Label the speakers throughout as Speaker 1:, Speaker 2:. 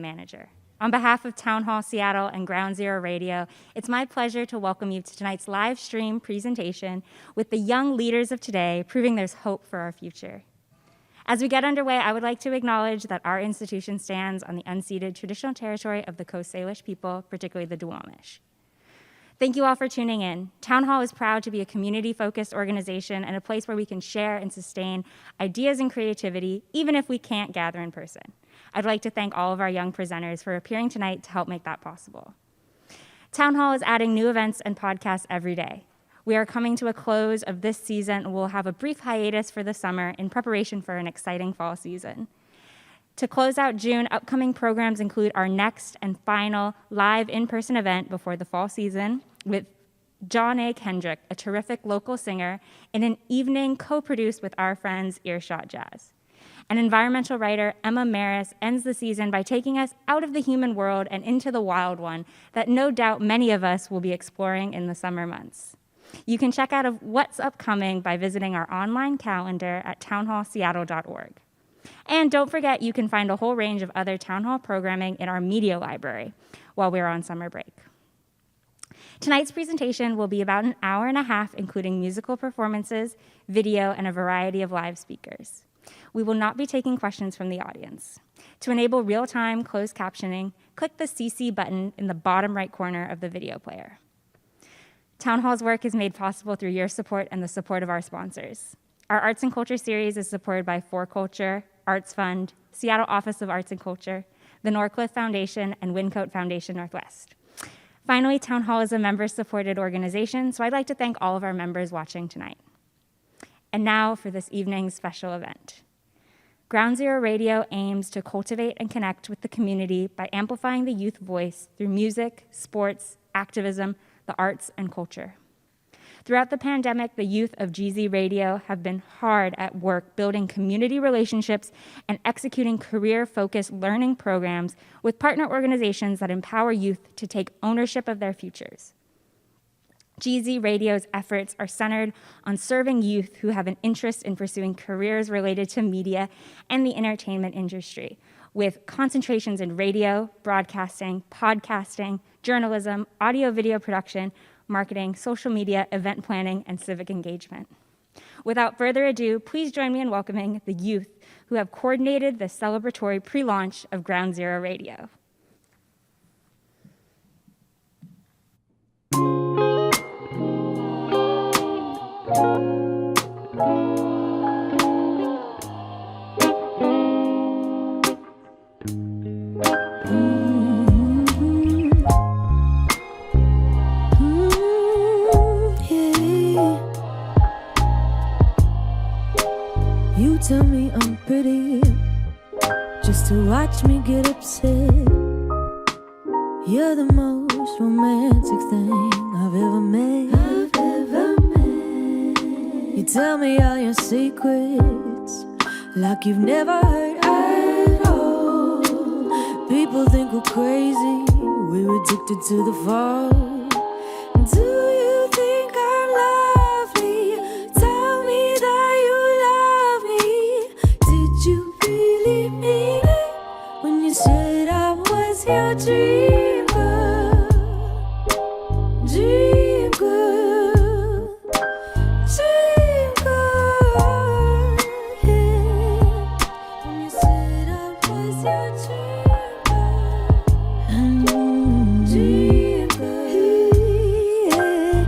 Speaker 1: manager. On behalf of Town Hall Seattle and Ground Zero Radio, it's my pleasure to welcome you to tonight's live stream presentation with the young leaders of today, proving there's hope for our future. As we get underway, I would like to acknowledge that our institution stands on the unceded traditional territory of the Coast Salish people, particularly the Duwamish. Thank you all for tuning in. Town Hall is proud to be a community-focused organization and a place where we can share and sustain ideas and creativity, even if we can't gather in person. I'd like to thank all of our young presenters for appearing tonight to help make that possible. Town Hall is adding new events and podcasts every day. We are coming to a close of this season and we'll have a brief hiatus for the summer in preparation for an exciting fall season. To close out June, upcoming programs include our next and final live in-person event before the fall season with John A. Kendrick, a terrific local singer, in an evening co-produced with our friends Earshot Jazz. And environmental writer Emma Maris ends the season by taking us out of the human world and into the wild one that no doubt many of us will be exploring in the summer months. You can check out what's upcoming by visiting our online calendar at townhallseattle.org. And don't forget, you can find a whole range of other Town Hall programming in our media library while we're on summer break. Tonight's presentation will be about an hour and a half, including musical performances, video, and a variety of live speakers. We will not be taking questions from the audience. To enable real-time closed captioning, click the CC button in the bottom right corner of the video player. Town Hall's work is made possible through your support and the support of our sponsors. Our Arts and Culture series is supported by For Culture, Arts Fund, Seattle Office of Arts and Culture, the Norcliffe Foundation, and Wyncote Foundation Northwest. Finally, Town Hall is a member-supported organization, so I'd like to thank all of our members watching tonight. And now for this evening's special event. Ground Zero Radio aims to cultivate and connect with the community by amplifying the youth voice through music, sports, activism, the arts, and culture. Throughout the pandemic, the youth of GZ Radio have been hard at work building community relationships and executing career-focused learning programs with partner organizations that empower youth to take ownership of their futures. GZ Radio's efforts are centered on serving youth who have an interest in pursuing careers related to media and the entertainment industry, with concentrations in radio, broadcasting, podcasting, journalism, audio-video production, marketing, social media, event planning, and civic engagement. Without further ado, please join me in welcoming the youth who have coordinated the celebratory pre-launch of Ground Zero Radio.
Speaker 2: You tell me I'm pretty just to watch me get upset. You're the most romantic thing I've ever met. You tell me all your secrets like you've never heard at all. People think we're crazy, we're addicted to the fall. Do you think I'm lovely? Tell me that you love me. Did you really mean it when you said I was your dream girl? Dream girl, dream girl, yeah. When you said I was your dream girl, dream girl, yeah.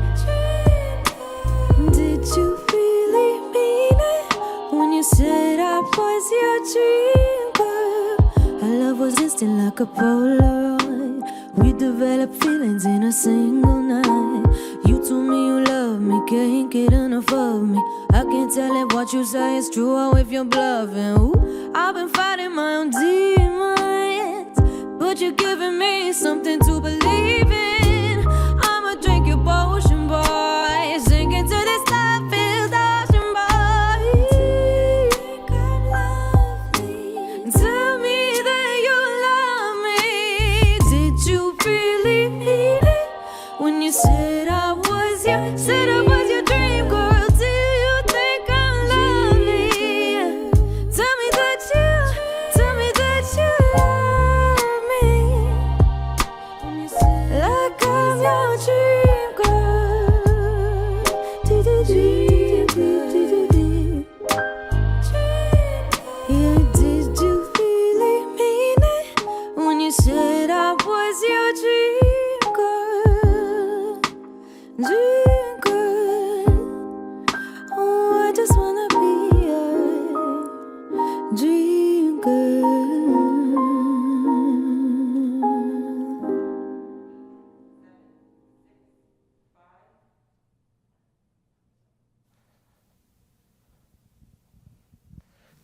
Speaker 2: Did you really mean it when you said I was your dream girl? Our love was instant like a Polaroid. We developed feelings in a single night. You told me you love me, can't get enough of me. I can't tell if what you say is true or if you're bluffing. Ooh, I've been fighting my own demons, but you're giving me something to believe in. I'ma drink your potion, boy, sink into this love-filled ocean, boy. Think I'm lovely? Tell me that you love me. Did you really mean it when you said I was your dream girl? Do you think I'm lovely? Tell me that you love me.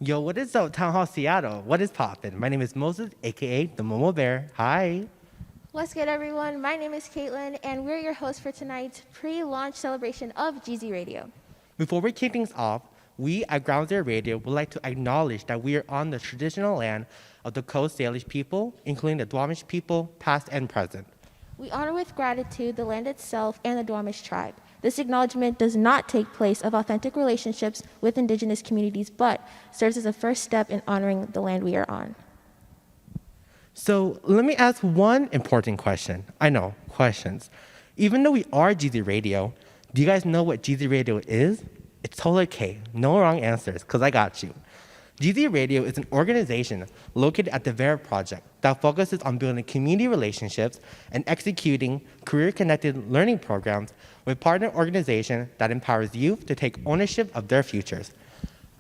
Speaker 3: Yo, what is up, Town Hall Seattle? What is poppin'? My name is Moses, aka the Momo Bear. Hi.
Speaker 4: What's good, everyone? My name is Caitlin, and we're your hosts for tonight's pre-launch celebration of GZ Radio.
Speaker 3: Before we kick things off, we at Ground Zero Radio would like to acknowledge that we are on the traditional land of the Coast Salish people, including the Duwamish people, past and present.
Speaker 4: We honor with gratitude the land itself and the Duwamish tribe. This acknowledgement does not take place of authentic relationships with indigenous communities, but serves as a first step in honoring the land we are on.
Speaker 3: So let me ask one important question. I know, questions. Even though we are GZ Radio, do you guys know what GZ Radio is? It's totally okay. No wrong answers, because I got you. GZ Radio is an organization located at the Vera Project that focuses on building community relationships and executing career-connected learning programs with partner organizations that empowers youth to take ownership of their futures.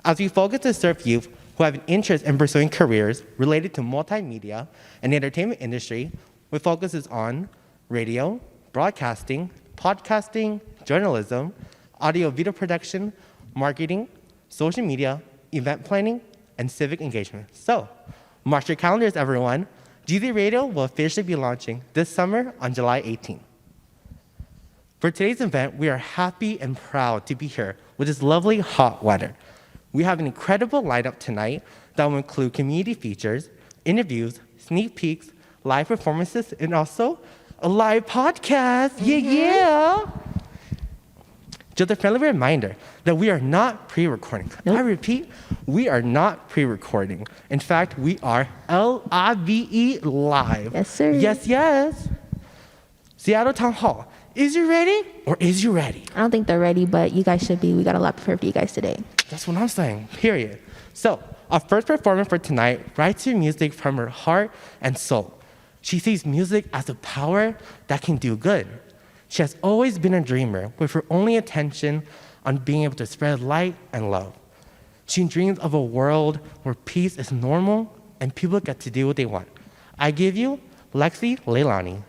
Speaker 3: As we focus to serve youth who have an interest in pursuing careers related to multimedia and the entertainment industry, with focuses on radio, broadcasting, podcasting, journalism, audio-video production, marketing, social media, event planning, and civic engagement. So, mark your calendars, everyone. GZ Radio will officially be launching this summer on July 18th. For today's event, we are happy and proud to be here with this lovely hot weather. We have an incredible lineup tonight that will include community features, interviews, sneak peeks, live performances, and also a live podcast. Yeah. Just a friendly reminder that we are not pre-recording.
Speaker 4: Nope.
Speaker 3: I repeat, we are not pre-recording. In fact, we are LIVE live.
Speaker 4: Yes, sir.
Speaker 3: Yes. Seattle Town Hall, is you ready or is you ready?
Speaker 4: I don't think they're ready, but you guys should be. We got a lot prepared for you guys today.
Speaker 3: That's what I'm saying, period. So, our first performer for tonight writes her music from her heart and soul. She sees music as a power that can do good. She has always been a dreamer with her only attention on being able to spread light and love. She dreams of a world where peace is normal and people get to do what they want. I give you Lexi Leilani.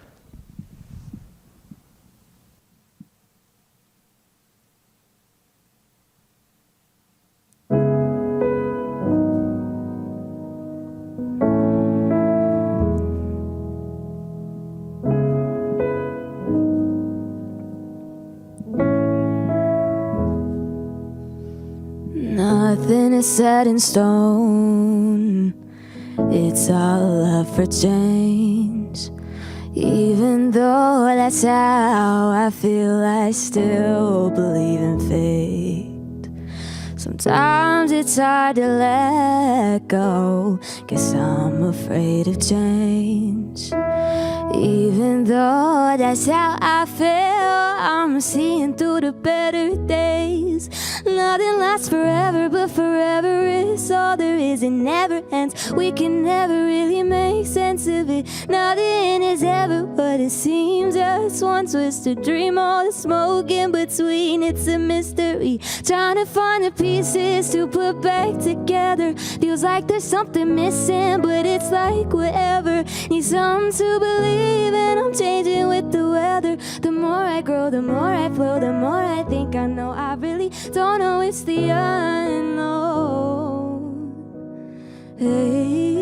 Speaker 2: Nothing is set in stone. It's all up for change. Even though that's how I feel, I still believe in fate. Sometimes it's hard to let go, 'cause I'm afraid of change. Even though that's how I feel, I'm seeing through the better days. Nothing lasts forever, but forever is all there is. It never ends, we can never really make sense of it. Nothing is ever what it seems, just one twisted dream. All the smoke in between, it's a mystery. Trying to find the pieces to put back together. Feels like there's something missing, but it's like whatever. Need something to believe in, I'm changing with the weather. The more I grow, the more I flow, the more I think I know. I really don't know, it's the unknown. Hey,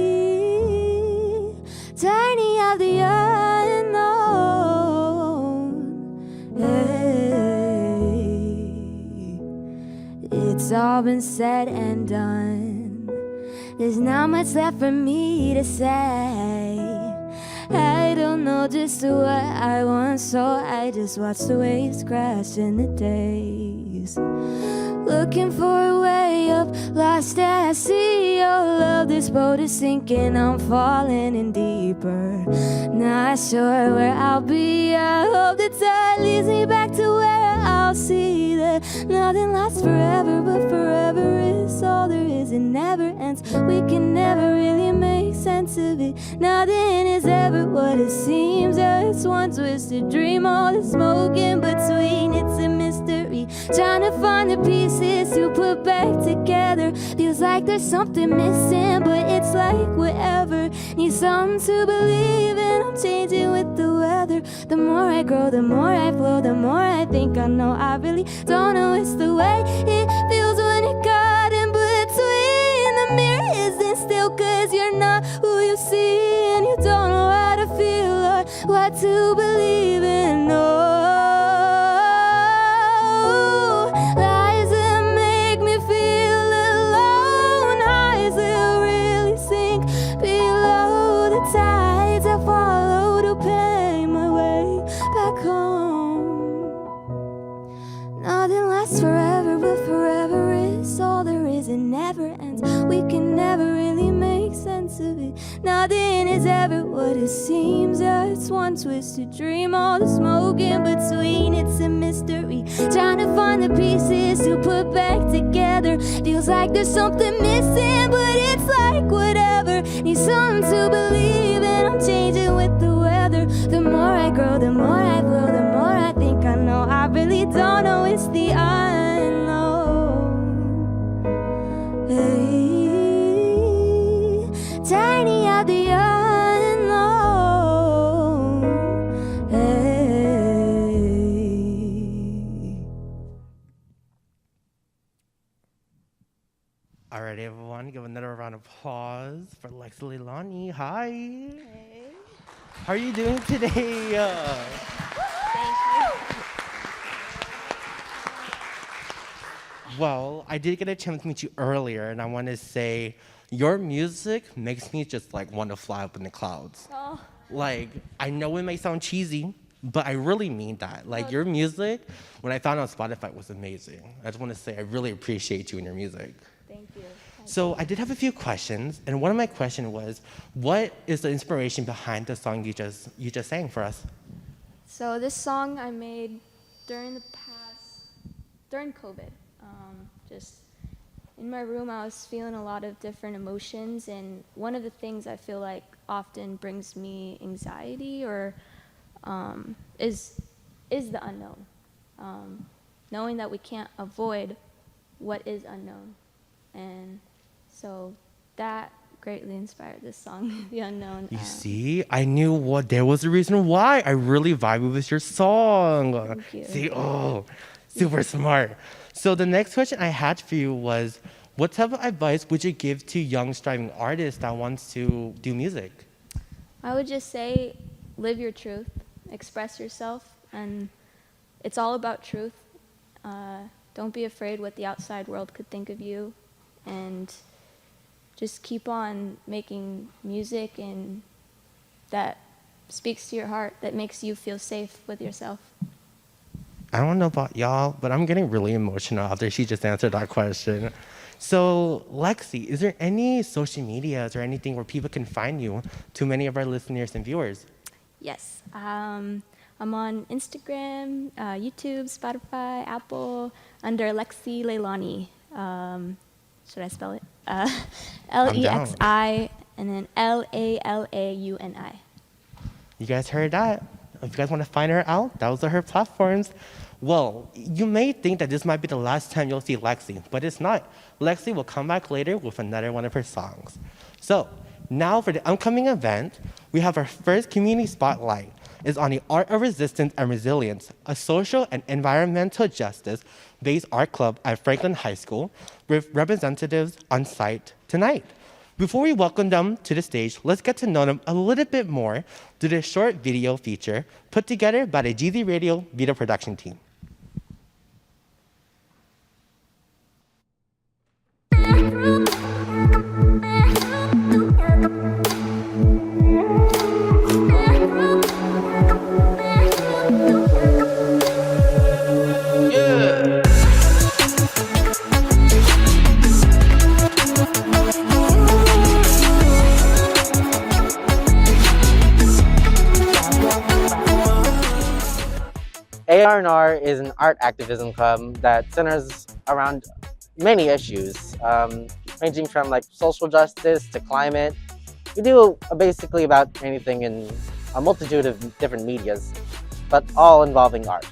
Speaker 2: tiny of the unknown. Hey, it's all been said and done. There's not much left for me to say. I don't know just what I want, so I just watch the waves crash in the days. Looking for a way up, lost at sea. Oh, love, this boat is sinking, I'm falling in deeper. Not sure where I'll be, I hope the tide leads me back to where I'll see that nothing lasts forever, but forever is all there is. It never ends, we can never really make sense of it. Nothing is ever what it seems, just one twisted dream. All the smoke in between, it's a mystery. Trying to find the pieces to put back together. Feels like there's something missing, but it's like whatever. Need something to believe in, I'm changing with the weather. The more I grow, the more I flow, the more I think I know. I really don't know, it's the way it feels when it got in between the is, it never ends. We can never really make sense of it. Nothing is ever what it seems. Yeah, it's one twisted dream. All the smoke in between, it's a mystery. Trying to find the pieces to put back together. Feels like there's something missing, but it's like whatever. Need something to believe in. I'm changing with the weather. The more I grow, the more I blow, the more I think I know. I really don't know, it's the unknown. Hey, tiny out the unknown. Hey.
Speaker 3: All right, everyone, give another round of applause for Lexi Leilani. Hi.
Speaker 5: Hey.
Speaker 3: How are you doing today?
Speaker 5: Thank you.
Speaker 3: Well, I did get a chance to meet you earlier, and I want to say your music makes me just like want to fly up in the clouds.
Speaker 5: Oh,
Speaker 3: Like, I know it may sound cheesy, but I really mean that. Like, your music, when I found out Spotify, was amazing. I just want to say I really appreciate you and your music.
Speaker 5: thank you.
Speaker 3: So I did have a few questions, and one of my questions was, what is the inspiration behind the song you just sang for us?
Speaker 5: So this song I made during COVID. Just in my room, I was feeling a lot of different emotions, and one of the things I feel like often brings me anxiety or is the unknown. Knowing that we can't avoid what is unknown, and so that greatly inspired this song, The Unknown.
Speaker 3: You see, I knew there was a reason why I really vibed with your song.
Speaker 5: Thank you.
Speaker 3: See, super smart. So the next question I had for you was, what type of advice would you give to young striving artists that wants to do music?
Speaker 5: I would just say, live your truth, express yourself, and it's all about truth. Don't be afraid what the outside world could think of you, and just keep on making music and that speaks to your heart, that makes you feel safe with yourself.
Speaker 3: I don't know about y'all, but I'm getting really emotional after she just answered that question. So, Lexi, is there any social medias or anything where people can find you to many of our listeners and viewers?
Speaker 5: Yes, I'm on Instagram, YouTube, Spotify, Apple, under Lexi Leilani. Should I spell it? Lexi and then Laulauni.
Speaker 3: You guys heard that? If you guys want to find her out, those are her platforms. Well, you may think that this might be the last time you'll see Lexi, but it's not. Lexi will come back later with another one of her songs. So, now for the upcoming event, we have our first community spotlight. It's on the Art of Resistance and Resilience, a social and environmental justice-based art club at Franklin High School with representatives on site tonight. Before we welcome them to the stage, let's get to know them a little bit more through this short video feature put together by the GZ Radio video production team.
Speaker 6: AR&R is an art activism club that centers around many issues, ranging from like social justice to climate. We do basically about anything in a multitude of different medias, but all involving art.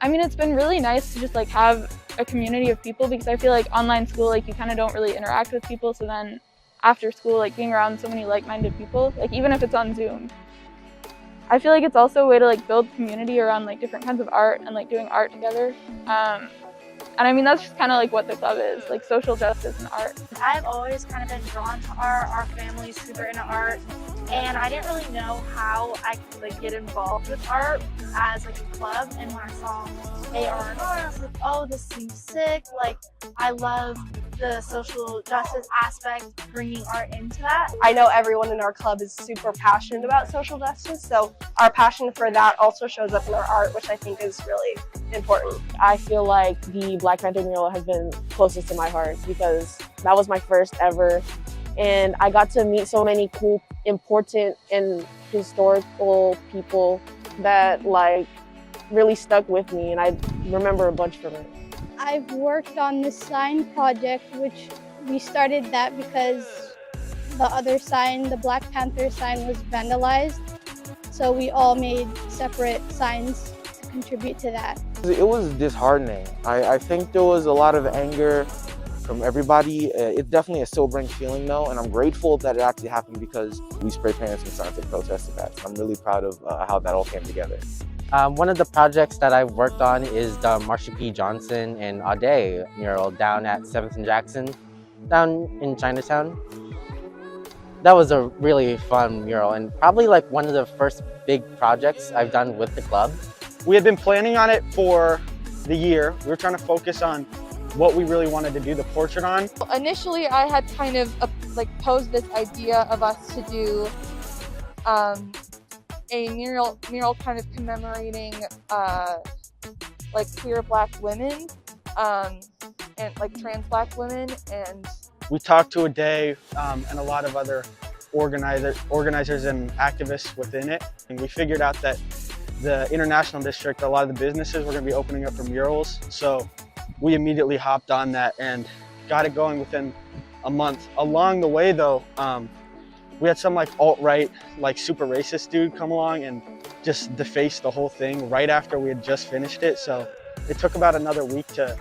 Speaker 7: I mean, it's been really nice to just like have a community of people, because I feel like online school, like you kind of don't really interact with people. So then after school, like being around so many like-minded people, like even if it's on Zoom, I feel like it's also a way to like build community around like different kinds of art and like doing art together. And I mean, that's just kind of like what the club is, like social justice and art.
Speaker 8: I've always kind of been drawn to art. Our family's super into art, and I didn't really know how I could like get involved with art as like a club. And when I saw AR&R, I was like, oh, this seems sick. Like, I love the social justice aspect, bringing art into that.
Speaker 9: I know everyone in our club is super passionate about social justice, so our passion for that also shows up in our art, which I think is really important. I feel like the Black Panther mural has been closest to my heart because that was my first ever. And I got to meet so many cool, important, and historical people that like really stuck with me, and I remember a bunch from it.
Speaker 10: I've worked on the sign project, which we started that because the other sign, the Black Panther sign, was vandalized. So we all made separate signs to contribute to that.
Speaker 11: It was disheartening. I think there was a lot of anger from everybody. It's definitely a sobering feeling though, and I'm grateful that it actually happened because we spray painted some signs and protested that. I'm really proud of how that all came together.
Speaker 6: One of the projects that I've worked on is the Marsha P. Johnson and Ade mural down at 7th and Jackson, down in Chinatown. That was a really fun mural and probably like one of the first big projects I've done with the club.
Speaker 12: We had been planning on it for the year. We were trying to focus on what we really wanted to do the portrait on.
Speaker 7: Initially, I had kind of posed this idea of us to do a mural kind of commemorating like queer Black women and like trans Black women. And
Speaker 12: we talked to Ade and a lot of other organizers and activists within it, and we figured out that the International District, a lot of the businesses were going to be opening up for murals. So we immediately hopped on that and got it going within a month. Along the way though, we had some like alt-right, like super racist dude come along and just deface the whole thing right after we had just finished it. So it took about another week to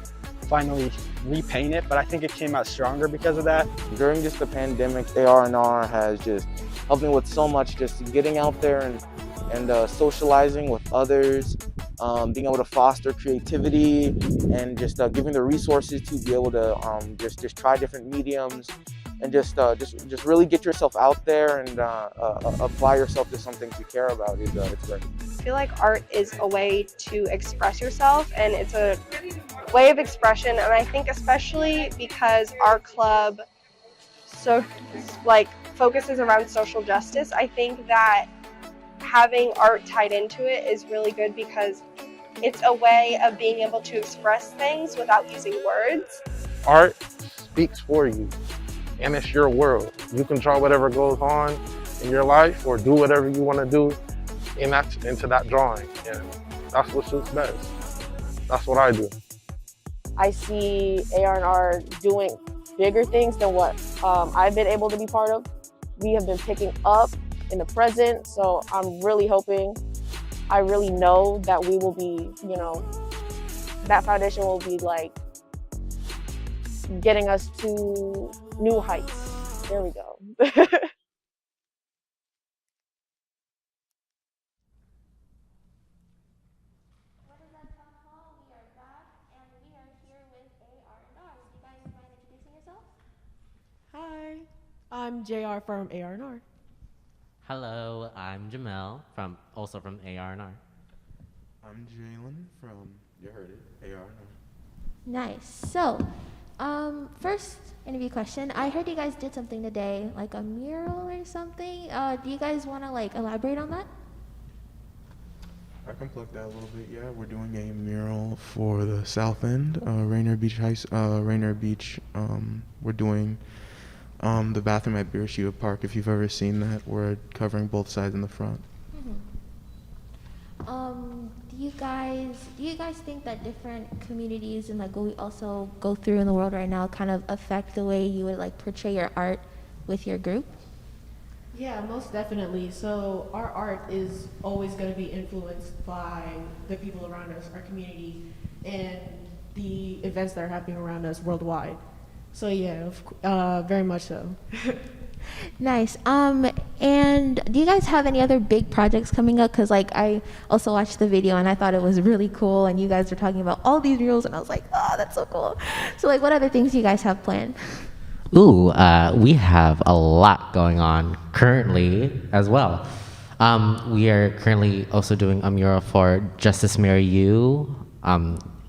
Speaker 12: finally repaint it, but I think it came out stronger because of that.
Speaker 11: During just the pandemic, AR&R has just helped me with so much, just getting out there and socializing with others, being able to foster creativity, and just giving the resources to be able to just try different mediums, and just really get yourself out there and apply yourself to something you care about. It's great.
Speaker 9: I feel like art is a way to express yourself, and it's a way of expression, and I think especially because our club focuses around social justice, I think that having art tied into it is really good because it's a way of being able to express things without using words.
Speaker 13: Art speaks for you, and it's your world. You can draw whatever goes on in your life or do whatever you want to do into that drawing, and that's what suits best. That's what I do.
Speaker 9: I see AR&R doing bigger things than what I've been able to be part of. We have been picking up in the present, so I'm really hoping, I really know that we will be, that foundation will be like getting us to new heights. There we go.
Speaker 14: Hi, I'm JR from AR&R.
Speaker 15: Hello, I'm Jamel also from AR&R.
Speaker 16: I'm Jalen from, you heard it, AR&R.
Speaker 4: Nice. So, first interview question. I heard you guys did something today, like a mural or something. Do you guys want to elaborate on that?
Speaker 16: I can plug that a little bit. Yeah, we're doing a mural for the South End, Rainier Beach Rainier Beach. We're doing the bathroom at Beersheba Park. If you've ever seen that, we're covering both sides in the front.
Speaker 4: Do you guys think that different communities and what we also go through in the world right now kind of affect the way you would portray your art with your group?
Speaker 14: Yeah, most definitely. So our art is always going to be influenced by the people around us, our community, and the events that are happening around us worldwide. So yeah, very much so.
Speaker 4: Nice. And do you guys have any other big projects coming up? Because I also watched the video and I thought it was really cool, and you guys were talking about all these murals, and I was like, oh, that's so cool. So what other things do you guys have planned?
Speaker 15: Ooh, we have a lot going on currently as well. We are currently also doing a mural for Justice Mary You.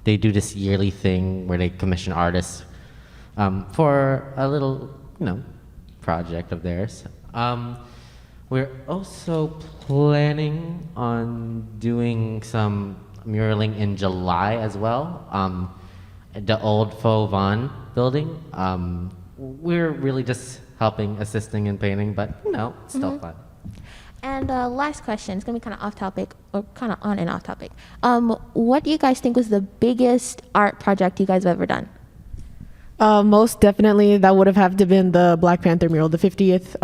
Speaker 15: They do this yearly thing where they commission artists for a little, project of theirs. We're also planning on doing some muraling in July as well. The old Faux Vaughn building. We're really just helping, assisting in painting, but it's still fun.
Speaker 4: And last question, it's gonna be kind of off topic, or kind of on and off topic. What do you guys think was the biggest art project you guys have ever done?
Speaker 14: Most definitely, that would have to been the Black Panther mural, the 50th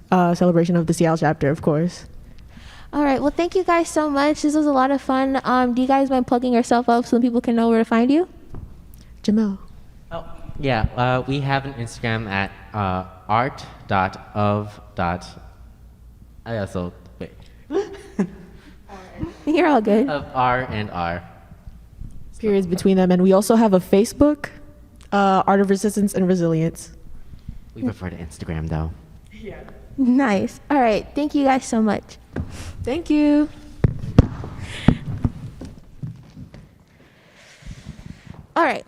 Speaker 14: celebration of the Seattle chapter, of course.
Speaker 4: All right, well, thank you guys so much. This was a lot of fun. Do you guys mind plugging yourself up so people can know where to find you?
Speaker 14: Jamel.
Speaker 15: Yeah, we have an Instagram at art.of. So wait.
Speaker 4: You're all good.
Speaker 15: Of R and R.
Speaker 14: Periods between them, and we also have a Facebook, Art of Resistance and Resilience.
Speaker 15: We prefer to Instagram though.
Speaker 14: Yeah.
Speaker 4: Nice. All right, thank you guys so much.
Speaker 14: Thank you.
Speaker 4: All right,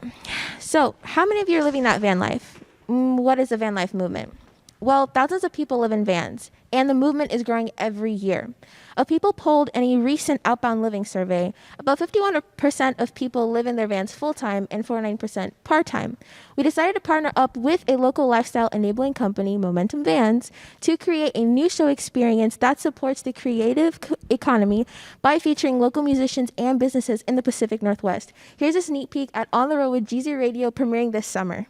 Speaker 4: so how many of you are living that van life? What is the van life movement? Well, thousands of people live in vans, and the movement is growing every year. Of people polled in a recent Outbound Living survey, about 51% of people live in their vans full-time and 49% part-time. We decided to partner up with a local lifestyle enabling company, Momentum Vans, to create a new show experience that supports the creative economy by featuring local musicians and businesses in the Pacific Northwest. Here's a sneak peek at On the Road with GZ Radio premiering this summer.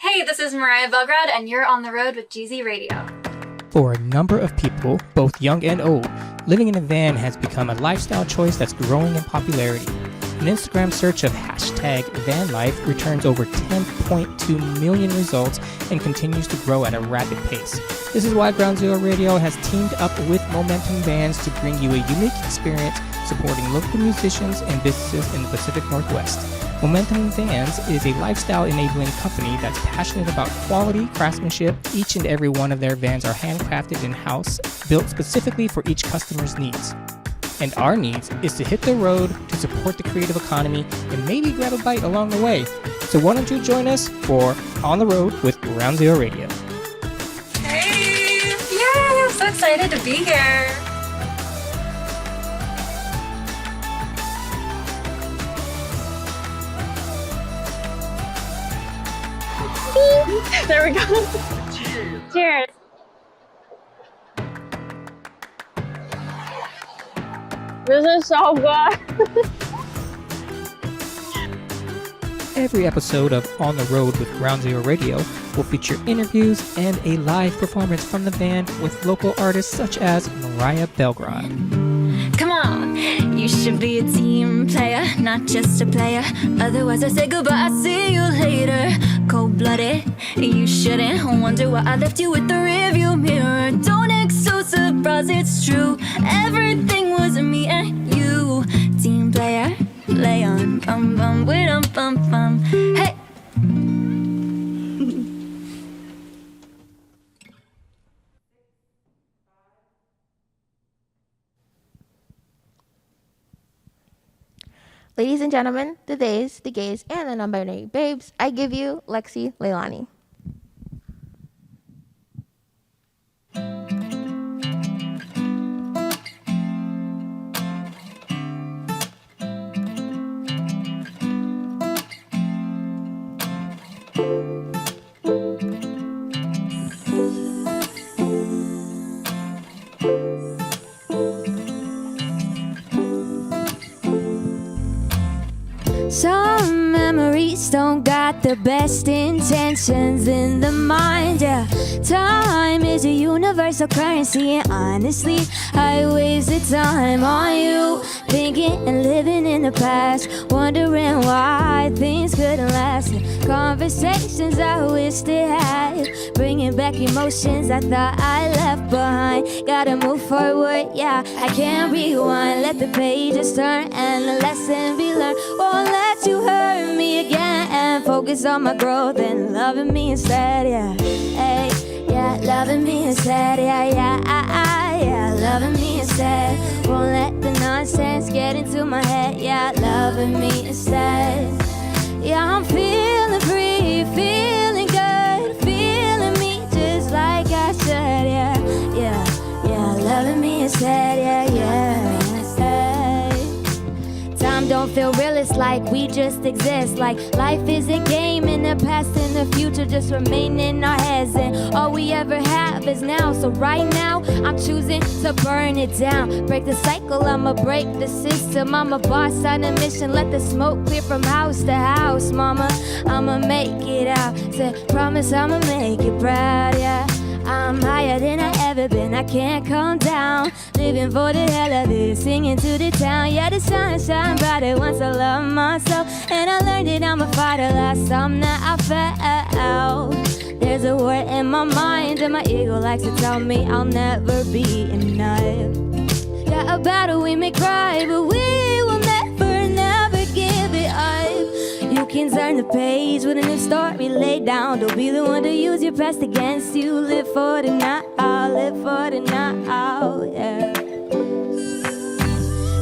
Speaker 17: Hey, this is Mariah Belgrad, and you're on the road with GZ Radio.
Speaker 18: For a number of people, both young and old, living in a van has become a lifestyle choice that's growing in popularity. An Instagram search of #vanlife returns over 10.2 million results and continues to grow at a rapid pace. This is why Ground Zero Radio has teamed up with Momentum Vans to bring you a unique experience supporting local musicians and businesses in the Pacific Northwest. Momentum Vans is a lifestyle-enabling company that's passionate about quality craftsmanship. Each and every one of their vans are handcrafted in-house, built specifically for each customer's needs. And our needs is to hit the road to support the creative economy and maybe grab a bite along the way. So why don't you join us for On the Road with Ground Zero Radio.
Speaker 17: Hey! Yay! I'm so excited to be here.
Speaker 7: There we go.
Speaker 17: Cheers.
Speaker 7: This is so good.
Speaker 18: Every episode of On the Road with Ground Zero Radio will feature interviews and a live performance from the van with local artists such as Mariah Belgrad.
Speaker 2: Come on, you should be a team player, not just a player. Otherwise, I say goodbye, I'll see you later. Cold-blooded, you shouldn't wonder why I left you with the rearview mirror. Don't act so surprised, it's true. Everything was me and you. Team player, lay on, bum bum, we don't bum bum. Hey.
Speaker 4: Ladies and gentlemen, the theys, the gays, and the non-binary babes, I give you Lexi Leilani.
Speaker 2: Some memories don't got the best intentions in the mind, yeah. Time is a universal currency, and honestly, I wasted time on you, thinking and living in the past, wondering why things couldn't last. Conversations I wish they had, bringing back emotions I thought I left behind. Gotta move forward, yeah, I can't rewind. Let the pages turn and the lesson be learned. Won't let you hurt me again, and focus on my growth and loving me instead, yeah. Hey, yeah, loving me instead, yeah, yeah, loving me instead. Won't let the nonsense get into my head, yeah, loving me instead. Yeah, I'm feeling free be feeling good, feeling me just like I should, yeah. Loving me instead, yeah. Time don't feel real, it's like we just exist. Like life is a game, in the past and the future just remain in our heads. And all we ever have is now. So right now, I'm choosing to burn it down. Break the cycle, I'ma break the system. I'm a boss on a mission, let the smoke clear from house to house. Mama, I'ma make it out. Said, promise I'ma make you proud, yeah. I'm higher than I ever been, I can't calm down. Living for the hell of it, singing to the town. Yeah, the sun shine brighter once I love myself. And I learned that I'm a fighter, last time that I fell. There's a word in my mind and my ego likes to tell me I'll never be enough. Yeah, a battle we may cry, but we will never give it up. You can turn the page with a new story laid down. Don't be the one to use your past against you. Live for the now, live for the now, yeah.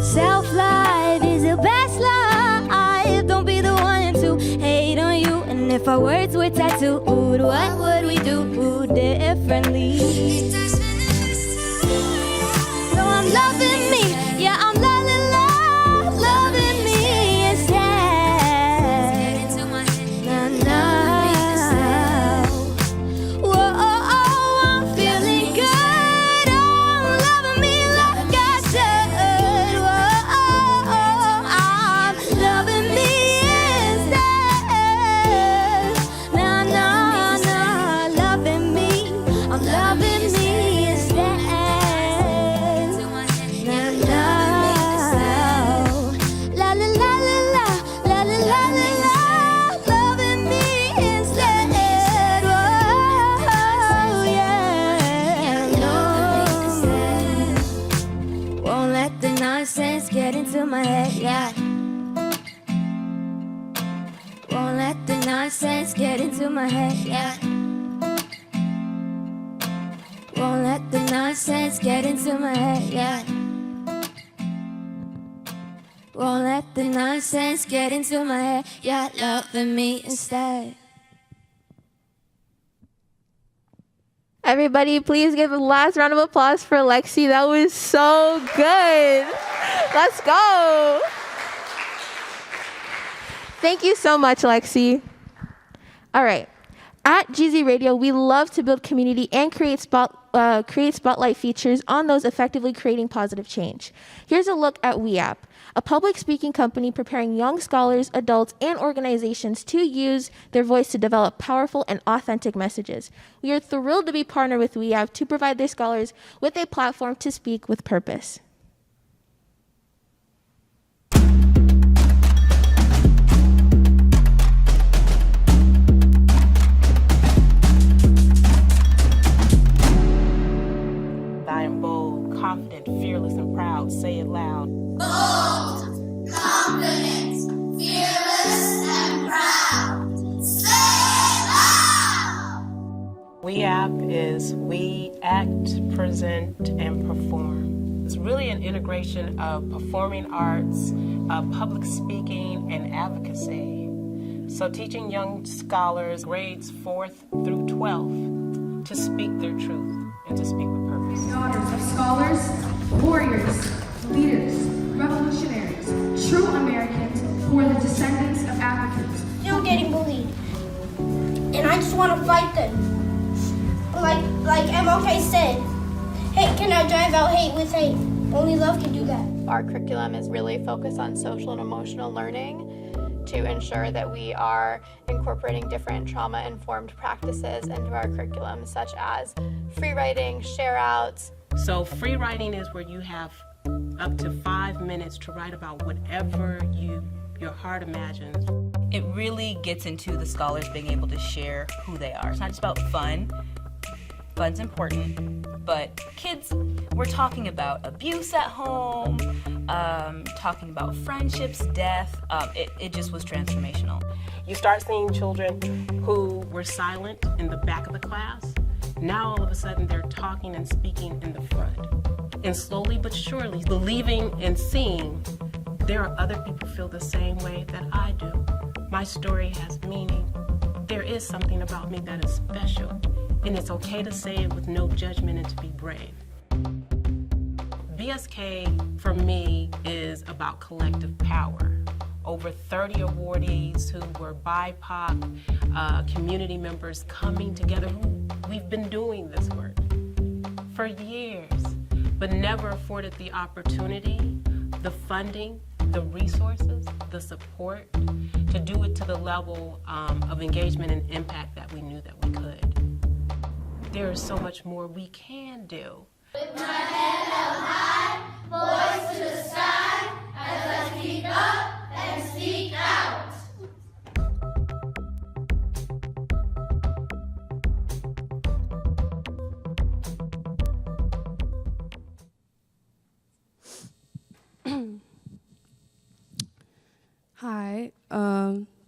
Speaker 2: Self-life is the best life. Don't be the one to hate on you. And if our words were tattooed, what would we do differently? So I'm loving me, yeah, I'm loving me instead. Now, whoa, I'm feeling good. I'm loving me like I should. Whoa, I'm loving me instead. Now, loving me. I'm loving me instead. Get into my head, yeah. Won't let the nonsense get into my head, yeah. Won't let the nonsense get into my head, yeah. Won't let the nonsense get into my head, yeah. Loving me instead.
Speaker 4: Everybody, please give a last round of applause for Lexi. That was so good. Let's go. Thank you so much, Lexi. All right. At GZ Radio, we love to build community and create spotlight features on those effectively creating positive change. Here's a look at WeApp, a public speaking company preparing young scholars, adults, and organizations to use their voice to develop powerful and authentic messages. We are thrilled to be partnered with WeApp to provide their scholars with a platform to speak with purpose.
Speaker 19: I am bold, confident, fearless, and proud. Say it loud.
Speaker 2: Bold, confident, fearless, and proud. Say it loud.
Speaker 19: WeApp is We Act, Present, and Perform. It's really an integration of performing arts, public speaking, and advocacy. So teaching young scholars grades 4th through 12th to speak their truth and to speak with purpose.
Speaker 20: Daughters of scholars, warriors, leaders, revolutionaries, true Americans who are the descendants of Africans.
Speaker 21: Still getting bullied. And I just want to fight them. Like MLK said, hate cannot drive out hate with hate. Only love can do that.
Speaker 22: Our curriculum is really focused on social and emotional learning to ensure that we are incorporating different trauma-informed practices into our curriculum, such as free writing, share outs.
Speaker 19: So free writing is where you have up to 5 minutes to write about whatever your heart imagines.
Speaker 23: It really gets into the scholars being able to share who they are. It's not just about fun. Fun's important, but kids, we're talking about abuse at home, talking about friendships, death. It just was transformational.
Speaker 19: You start seeing children who were silent in the back of the class. Now all of a sudden they're talking and speaking in the front. And slowly but surely, believing and seeing there are other people who feel the same way that I do. My story has meaning. there is something about me that is special, and it's okay to say it with no judgment and to be brave. BSK, for me, is about collective power. Over 30 awardees who were BIPOC community members coming together. We've been doing this work for years, but never afforded the opportunity, the funding, the resources, the support to do it to the level of engagement and impact that we knew that we could. There is so much more we can do.
Speaker 2: With my head held high, voice to the sky, as I speak up and speak out.
Speaker 1: Hi,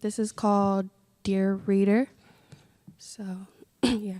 Speaker 1: this is called Dear Reader. So, yeah.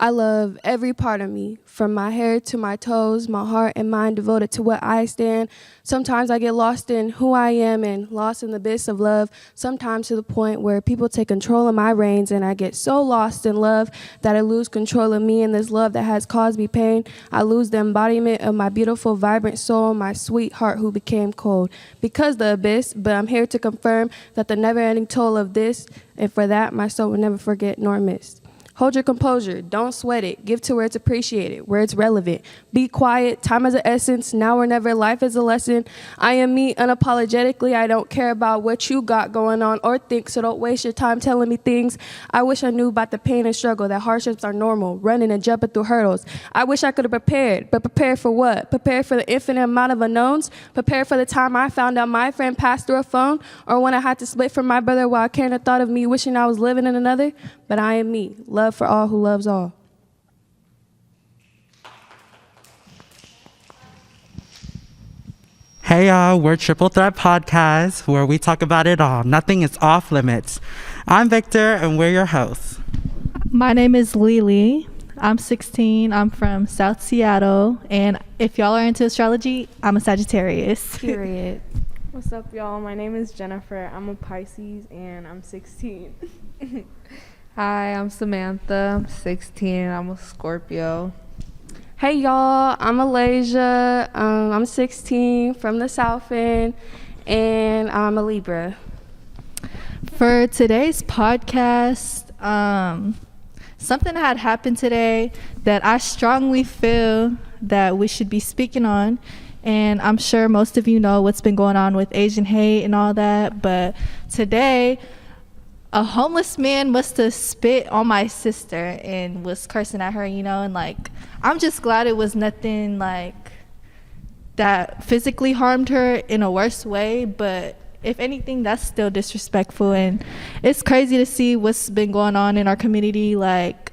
Speaker 1: I love every part of me, from my hair to my toes, my heart and mind devoted to what I stand. Sometimes I get lost in who I am and lost in the abyss of love, sometimes to the point where people take control of my reins and I get so lost in love that I lose control of me and this love that has caused me pain. I lose the embodiment of my beautiful, vibrant soul, my sweet heart who became cold. Because the abyss, but I'm here to confirm that the never-ending toll of this, and for that my soul will never forget nor miss. Hold your composure, don't sweat it, give to where it's appreciated, where it's relevant. Be quiet, time is an essence, now or never, life is a lesson. I am me unapologetically, I don't care about what you got going on or think, so don't waste your time telling me things. I wish I knew about the pain and struggle, that hardships are normal, running and jumping through hurdles. I wish I could have prepared, but prepared for what? Prepared for the infinite amount of unknowns? Prepared for the time I found out my friend passed through a phone? Or when I had to split from my brother while Karen had thought of me wishing I was living in another? But I am me, love for all who loves all.
Speaker 3: Hey y'all, we're Triple Threat Podcast, where we talk about it all. Nothing is off limits. I'm Victor, and we're your hosts.
Speaker 5: My name is Lily. I'm 16. I'm from South Seattle. And if y'all are into astrology, I'm a Sagittarius.
Speaker 1: Period.
Speaker 24: What's up, y'all? My name is Jennifer. I'm a Pisces, and I'm 16.
Speaker 25: Hi, I'm Samantha. I'm 16. I'm a Scorpio.
Speaker 1: Hey y'all, I'm Alasia. I'm 16 from the South End, and I'm a Libra.
Speaker 5: For today's podcast, something that had happened today that I strongly feel that we should be speaking on, and I'm sure most of you know what's been going on with Asian hate and all that, but today, a homeless man must have spit on my sister and was cursing at her, you know, and like, I'm just glad it was nothing like that physically harmed her in a worse way, but if anything, that's still disrespectful, and it's crazy to see what's been going on in our community, like,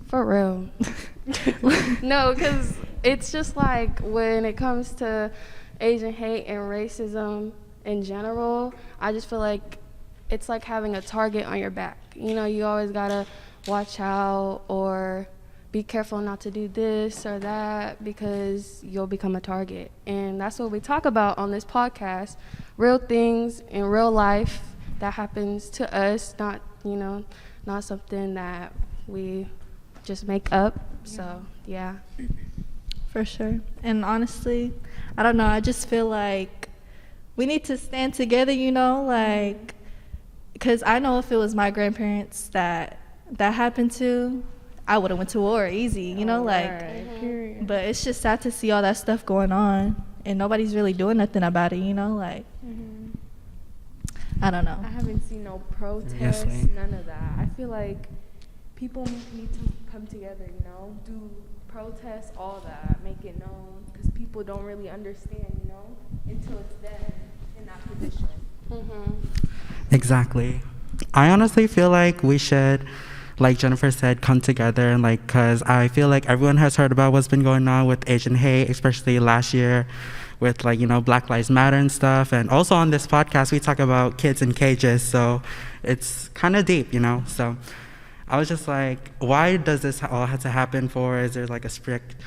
Speaker 1: for real. No, because it's just like when it comes to Asian hate and racism in general, I just feel like it's like having a target on your back. You know, you always gotta watch out or be careful not to do this or that because you'll become a target. And that's what we talk about on this podcast. Real things in real life that happens to us, not, you know, not something that we just make up. So, yeah.
Speaker 5: For sure. And honestly, I don't know, I just feel like we need to stand together, you know, like, because I know if it was my grandparents that happened to, I would have went to war easy, you know, like, but it's just sad to see all that stuff going on and nobody's really doing nothing about it, you know, like, I don't know.
Speaker 24: I haven't seen no protests, none of that. I feel like people need to come together, you know, do protests, all that, make it known, because people don't really understand, you know, until it's them in that position.
Speaker 3: Exactly. I honestly feel like we should, like Jennifer said, come together, and like, cause I feel like everyone has heard about what's been going on with Asian hate, especially last year with, like, you know, Black Lives Matter and stuff. And also on this podcast, we talk about kids in cages, so it's kind of deep, you know. So I was just like, why does this all have to happen for? Is there like a strict,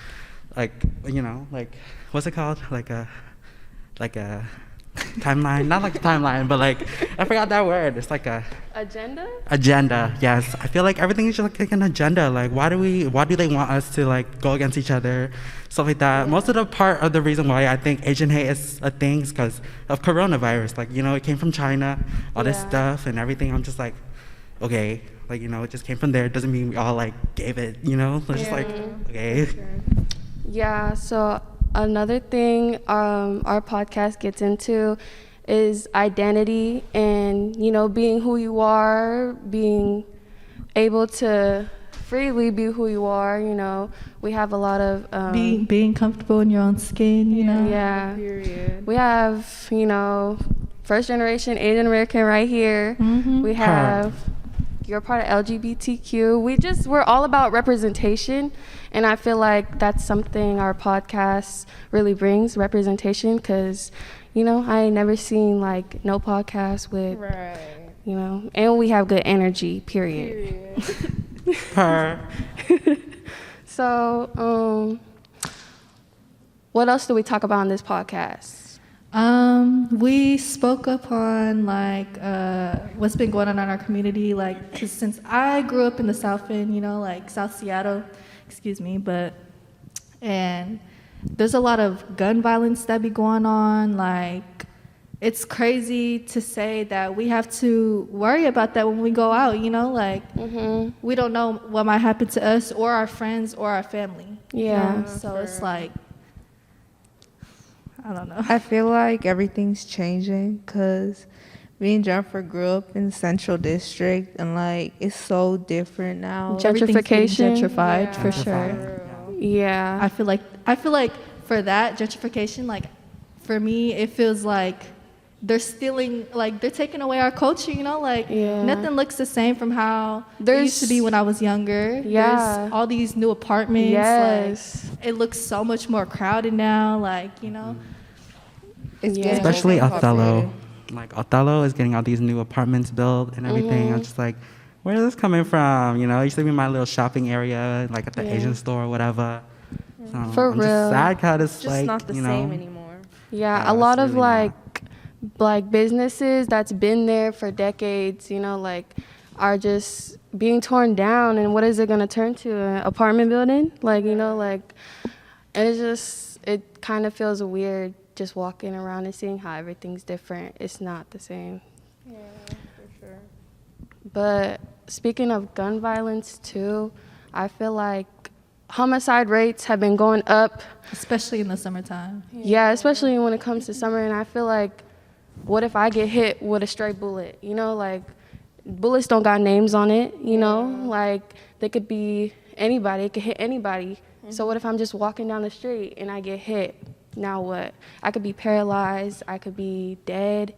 Speaker 3: like, you know, like, what's it called? Like a timeline, not like a timeline, but like I forgot that word. It's like a agenda. Yes, I feel like everything is just like an agenda. Like why do they want us to like go against each other, stuff like that. Most of the part of the reason why I think Asian hate is a thing is because of coronavirus. Like, you know, it came from China, all this stuff and everything. I'm just like, okay, like, you know, it just came from there. It doesn't mean we all like gave it, you know. It's just like, okay.
Speaker 1: Yeah, so another thing our podcast gets into is identity and, you know, being who you are, being able to freely be who you are, you know. We have a lot of...
Speaker 5: being comfortable in your own skin, you know.
Speaker 1: Yeah. We have, you know, first generation Asian American right here. We have... You're part of LGBTQ. We're all about representation, and I feel like that's something our podcast really brings, representation, because, you know, I ain't never seen like no podcast with, you know, and we have good energy, period. So, what else do we talk about on this podcast?
Speaker 5: We spoke upon like what's been going on in our community, like 'cause since I grew up in the South End, you know, like South Seattle, and there's a lot of gun violence that be going on. Like, it's crazy to say that we have to worry about that when we go out, you know, like we don't know what might happen to us or our friends or our family.
Speaker 1: Yeah.
Speaker 5: You know? So it's like, I don't know.
Speaker 25: I feel like everything's changing because me and Jennifer grew up in Central District, and like it's so different now.
Speaker 1: Gentrification.
Speaker 5: Gentrified for sure.
Speaker 1: Yeah.
Speaker 5: I feel like for that gentrification, like for me, it feels like they're stealing, like they're taking away our culture. You know, like nothing looks the same from how it used to be when I was younger. There's all these new apartments. Like, it looks so much more crowded now. Like, you know.
Speaker 3: Especially Othello. Like Othello is getting all these new apartments built and everything. I'm just like, where is this coming from? You know, it used to be my little shopping area, like at the Asian store or whatever. So
Speaker 1: For
Speaker 3: I'm
Speaker 1: real.
Speaker 3: just sad because it's
Speaker 24: Just
Speaker 3: like,
Speaker 24: not the
Speaker 3: you know,
Speaker 24: same anymore.
Speaker 1: Yeah, a lot of like businesses that's been there for decades, you know, like are just being torn down, and what is it going to turn to? An apartment building? Like, you know, like, and it's just, it kind of feels weird just walking around and seeing how everything's different. It's not the same.
Speaker 24: Yeah, for sure.
Speaker 1: But speaking of gun violence too, I feel like homicide rates have been going up.
Speaker 5: Especially in the summertime.
Speaker 1: Yeah, especially when it comes to summer. And I feel like, what if I get hit with a stray bullet? You know, like, bullets don't got names on it, you know? Like, they could be anybody. It could hit anybody. So what if I'm just walking down the street and I get hit? Now what? I could be paralyzed. I could be dead,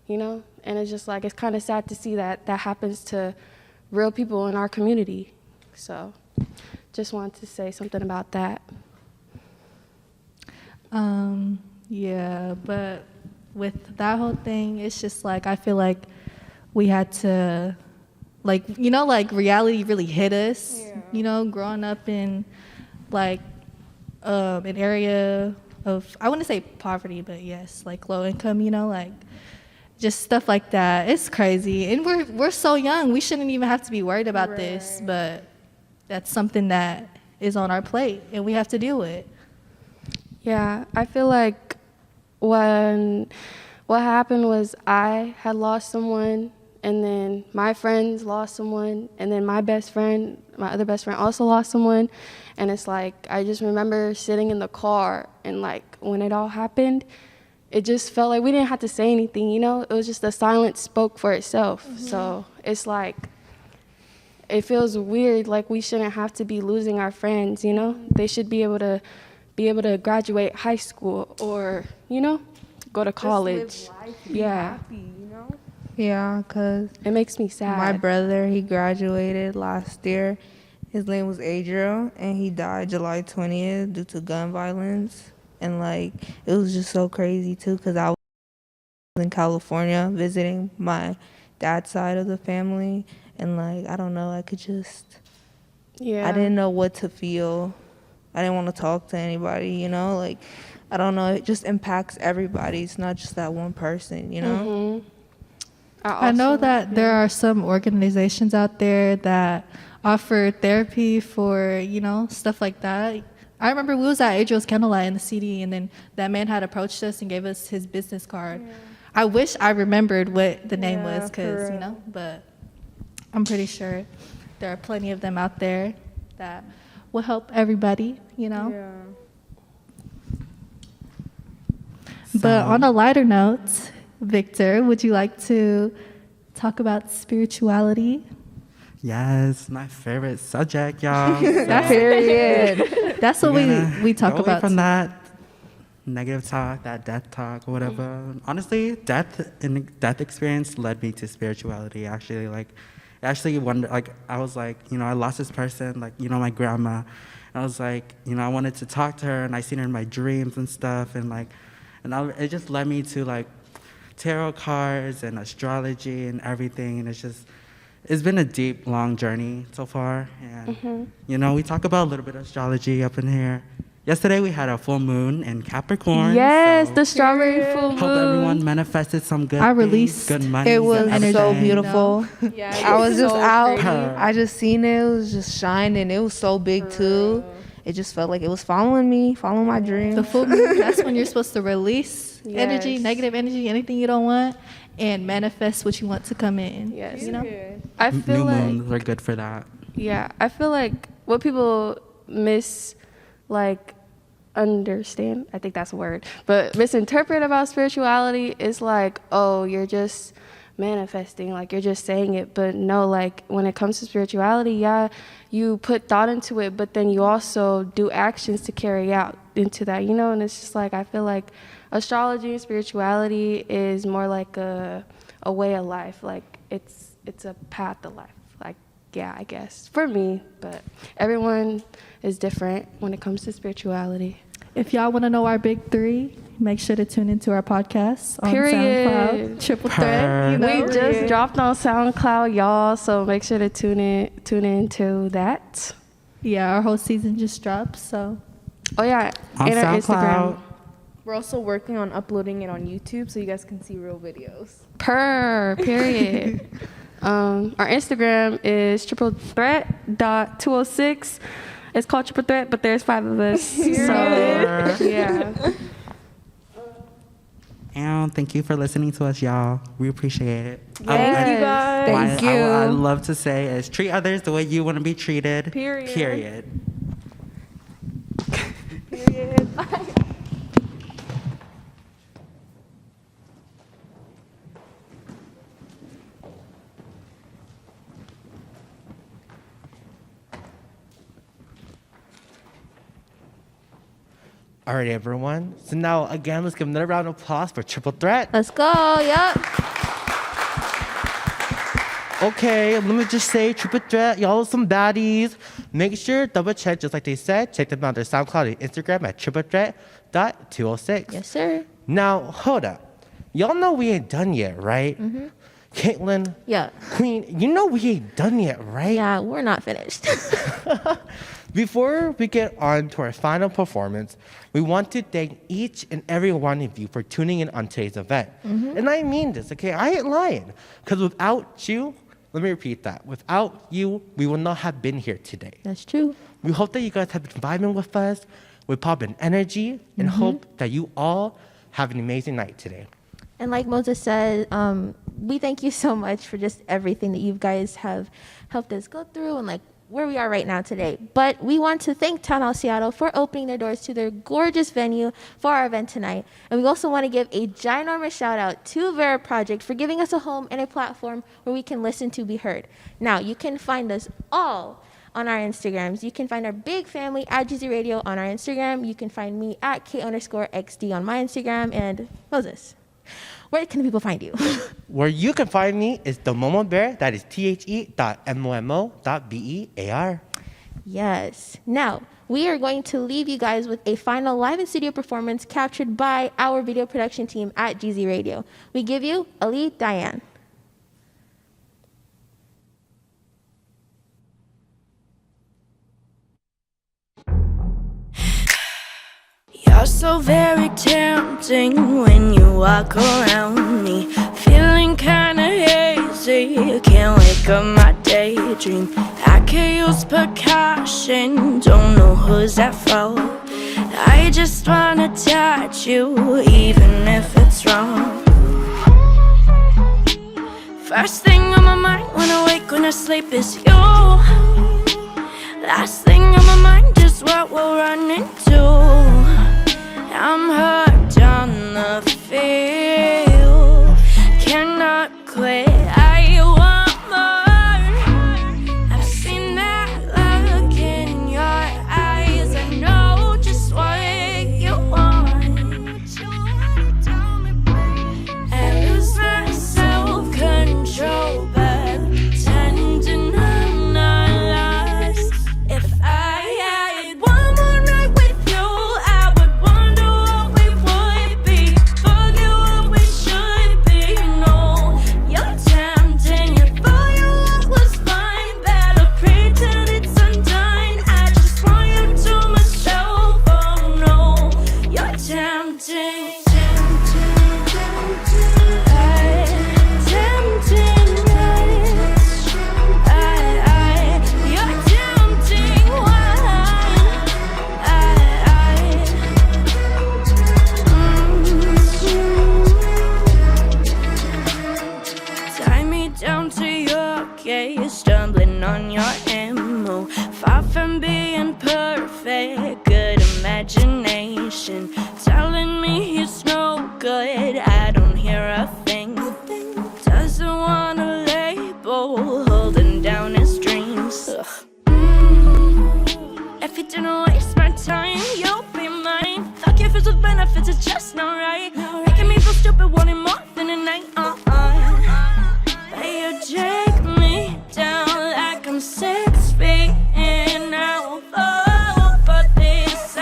Speaker 1: you know? And it's just like, it's kind of sad to see that that happens to real people in our community. So just wanted to say something about that.
Speaker 5: Yeah, but with that whole thing, it's just like, I feel like we had to, like, you know, like reality really hit us, you know, growing up in like an area of, I wouldn't say poverty, but yes, like low income, you know, like just stuff like that. It's crazy. And we're so young. We shouldn't even have to be worried about this, but that's something that is on our plate and we have to deal with.
Speaker 1: Yeah, I feel like when what happened was I had lost someone, and then my friends lost someone, and then my other best friend also lost someone. And it's like, I just remember sitting in the car, and like when it all happened, it just felt like we didn't have to say anything, you know? It was just the silence spoke for itself. So it's like, it feels weird, like we shouldn't have to be losing our friends, you know? They should be able to graduate high school or, you know, go to college.
Speaker 24: Just live life, be happy, you know?
Speaker 25: Yeah, because
Speaker 1: it makes me sad.
Speaker 25: My brother, he graduated last year. His name was Adriel, and he died July 20th due to gun violence. And, like, it was just so crazy, too, because I was in California visiting my dad's side of the family. And, like, I don't know, I could just...
Speaker 1: Yeah.
Speaker 25: I didn't know what to feel. I didn't want to talk to anybody, you know? Like, I don't know. It just impacts everybody. It's not just that one person, you know?
Speaker 5: I know that there are some organizations out there that offer therapy for, you know, stuff like that. I remember we was at Adriel's Candlelight in the CD, and then that man had approached us and gave us his business card. I wish I remembered what the name was, because, you know, but I'm pretty sure there are plenty of them out there that will help everybody, you know? But on a lighter note, Victor, would you like to talk about spirituality?
Speaker 3: Yes, my favorite subject, y'all.
Speaker 5: That's period. That's what we talk
Speaker 3: go away
Speaker 5: about.
Speaker 3: from that negative talk, that death talk, or whatever. Honestly, death experience led me to spirituality. Actually, I was like, you know, I lost this person, like, you know, my grandma. And I was like, you know, I wanted to talk to her, and I seen her in my dreams and stuff, and it just led me to like tarot cards and astrology and everything, and it's been a deep, long journey so far. And you know, we talk about a little bit of astrology up in here. Yesterday we had a full moon in Capricorn.
Speaker 1: Yes,
Speaker 3: so
Speaker 1: the strawberry full moon.
Speaker 3: hope everyone manifested some good
Speaker 5: I
Speaker 3: things,
Speaker 5: released
Speaker 3: good money.
Speaker 25: It was so beautiful.
Speaker 14: Yeah,
Speaker 25: I was just out.
Speaker 3: pretty.
Speaker 25: I just seen it. It was just shining. It was so big too. It just felt like it was following me, following my dreams.
Speaker 5: The full moon, that's when you're supposed to release energy,
Speaker 1: Yes.
Speaker 5: negative energy, anything you don't want, and manifest what you want to come in.
Speaker 1: Yes.
Speaker 5: You know?
Speaker 1: I feel
Speaker 3: New
Speaker 1: like
Speaker 3: moons are good for that.
Speaker 1: Yeah, I feel like what people understand, I think that's a word, but misinterpret about spirituality is like, oh, you're just manifesting, like you're just saying it. But no, like when it comes to spirituality, yeah, you put thought into it, but then you also do actions to carry out into that, you know? And it's just like, I feel like astrology and spirituality is more like a way of life. Like it's a path of life. Like, yeah, I guess for me, but everyone is different when it comes to spirituality.
Speaker 5: If y'all want to know our big three, make sure to tune into our podcast on
Speaker 1: Period.
Speaker 5: SoundCloud, Triple Threat. You know?
Speaker 1: We just dropped on SoundCloud, y'all, so make sure to tune into that.
Speaker 5: Yeah, our whole season just dropped, so.
Speaker 1: Oh yeah,
Speaker 3: On
Speaker 1: and our
Speaker 3: SoundCloud.
Speaker 1: Instagram.
Speaker 24: We're also working on uploading it on YouTube so you guys can see real videos.
Speaker 1: Period. Our Instagram is triplethreat.206. It's called Triple Threat, but there's 5 of us. So yeah.
Speaker 3: And thank you for listening to us, y'all. We appreciate it.
Speaker 1: Thank you guys.
Speaker 25: Thank you.
Speaker 3: I love to say is treat others the way you want to be treated.
Speaker 1: Period.
Speaker 3: Period.
Speaker 6: All right, everyone. So now, again, let's give another round of applause for Triple Threat.
Speaker 22: Let's go. Yep.
Speaker 6: Okay, let me just say, Triple Threat, y'all are some baddies. Make sure, double check, just like they said, check them out on their SoundCloud and Instagram at triplethreat.206.
Speaker 22: Yes, sir.
Speaker 6: Now, hold up. Y'all know we ain't done yet, right?
Speaker 22: Mm-hmm.
Speaker 6: Caitlin,
Speaker 22: Yeah.
Speaker 6: Queen, you know we ain't done yet, right?
Speaker 22: Yeah, we're not finished.
Speaker 6: Before we get on to our final performance, we want to thank each and every one of you for tuning in on today's event.
Speaker 22: Mhm.
Speaker 6: And I mean this, okay? I ain't lying. Because without you, let me repeat that. Without you, we would not have been here today.
Speaker 22: That's true.
Speaker 6: We hope that you guys have been vibing with us, with pop and energy, and hope that you all have an amazing night today.
Speaker 22: And like Moses said, we thank you so much for just everything that you guys have helped us go through and like where we are right now today. But we want to thank Town Hall Seattle for opening their doors to their gorgeous venue for our event tonight. And we also want to give a ginormous shout out to Vera Project for giving us a home and a platform where we can listen to be heard. Now, you can find us all on our Instagrams. You can find our big family at GZ Radio on our Instagram. You can find me at K_XD on my Instagram. And Moses, where can people find you?
Speaker 6: Where you can find me is the Momo Bear. That is the.momo.bear.
Speaker 22: Yes. Now, we are going to leave you guys with a final live in studio performance captured by our video production team at GZ Radio. We give you Ali Diane.
Speaker 2: You're so very tempting when you walk around me. Feeling kinda hazy, can't wake up my daydream. I could use precaution, don't know who's at fault. I just wanna touch you, even if it's wrong. First thing on my mind when I wake, when I sleep is you. Last thing on my mind is what we'll run into. I'm hooked on the feel, cannot quit, I want more. I've seen that look in your eyes, I know just what you want. I lose my self-control, but pretending I'm not lost. If I had one more night with you, I would wonder what we would be, forget what we should be. No, you're tempting, you thought your love was fine, better pretend it's undone. I just want you to myself, oh no, you're tempting. Tie me down to your gaze, stumbling on your ammo. Far from being perfect, good imagination. Telling me he's no good, I don't hear a thing. Doesn't wanna label, holding down his dreams. If he didn't waste my time, you'll be mine. Thought gifts with benefits, it's just not right. Making me feel stupid, wanting more than a night. But you take me down like I'm 6 feet, and I won't fall for this, I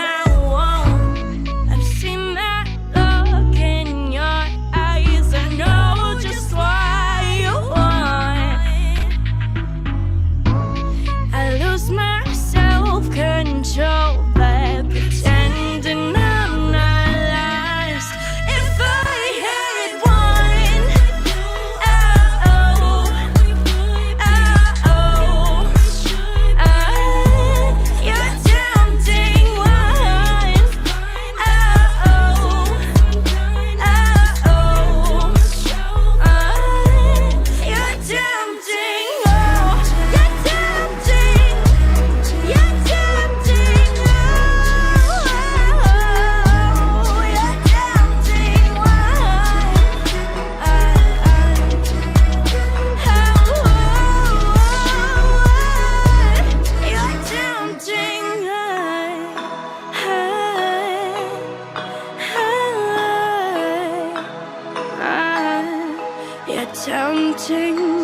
Speaker 2: won't. I've seen that look in your eyes, I know just what you want. I lose my self-control by pretending I'm not lost. If I had one, you're tempting one. You're tempting, oh, you're tempting. You're tempting, oh, you're tempting one. You're tempting, you're tempting.